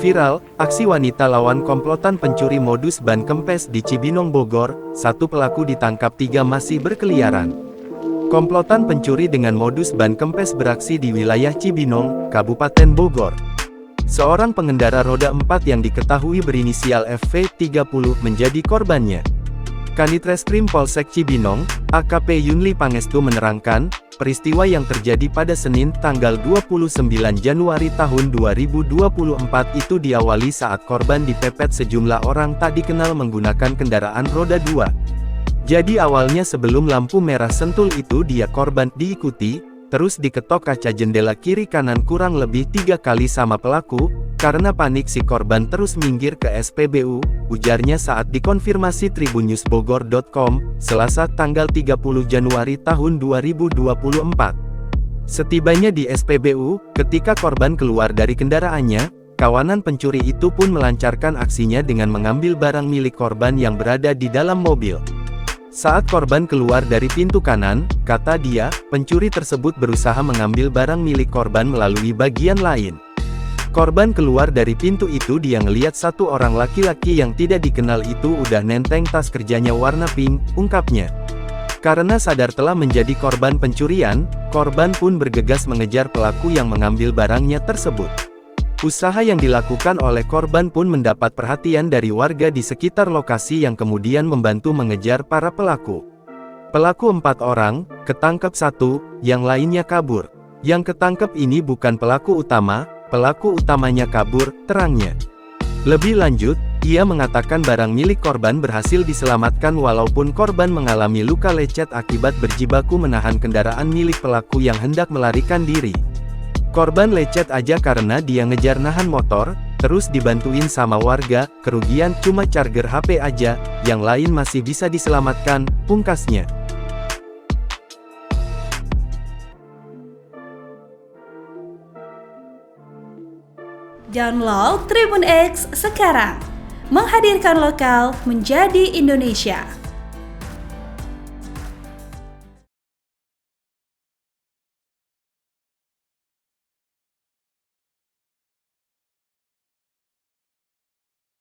Viral, aksi wanita lawan komplotan pencuri modus ban kempes di Cibinong Bogor, satu pelaku ditangkap, tiga masih berkeliaran. Komplotan pencuri dengan modus ban kempes beraksi di wilayah Cibinong, Kabupaten Bogor. Seorang pengendara roda 4 yang diketahui berinisial FV 30 menjadi korbannya. Kanitreskrim Polsek Cibinong, AKP Yunli Pangestu menerangkan, peristiwa yang terjadi pada Senin, tanggal 29 Januari tahun 2024 itu diawali saat korban dipepet sejumlah orang tak dikenal menggunakan kendaraan roda 2. Jadi awalnya sebelum lampu merah sentul itu korban diikuti, terus diketok kaca jendela kiri kanan kurang lebih 3 kali sama pelaku. Karena panik si korban terus minggir ke SPBU, ujarnya saat dikonfirmasi tribunnews.bogor.com, Selasa tanggal 30 Januari tahun 2024. Setibanya di SPBU, ketika korban keluar dari kendaraannya, kawanan pencuri itu pun melancarkan aksinya dengan mengambil barang milik korban yang berada di dalam mobil. Saat korban keluar dari pintu kanan, kata dia, pencuri tersebut berusaha mengambil barang milik korban melalui bagian lain. Korban keluar dari pintu itu, dia ngeliat satu orang laki-laki yang tidak dikenal itu udah nenteng tas kerjanya warna pink, ungkapnya. Karena sadar telah menjadi korban pencurian, korban pun bergegas mengejar pelaku yang mengambil barangnya tersebut. Usaha yang dilakukan oleh korban pun mendapat perhatian dari warga di sekitar lokasi yang kemudian membantu mengejar para pelaku. Pelaku 4 orang, ketangkep 1, yang lainnya kabur. Yang ketangkep ini bukan pelaku utama, pelaku utamanya kabur, terangnya. Lebih lanjut, ia mengatakan barang milik korban berhasil diselamatkan walaupun korban mengalami luka lecet akibat berjibaku menahan kendaraan milik pelaku yang hendak melarikan diri. Korban lecet aja karena dia ngejar nahan motor, terus dibantuin sama warga, kerugian cuma charger HP aja, yang lain masih bisa diselamatkan, pungkasnya. Download Tribun X sekarang, menghadirkan lokal menjadi Indonesia.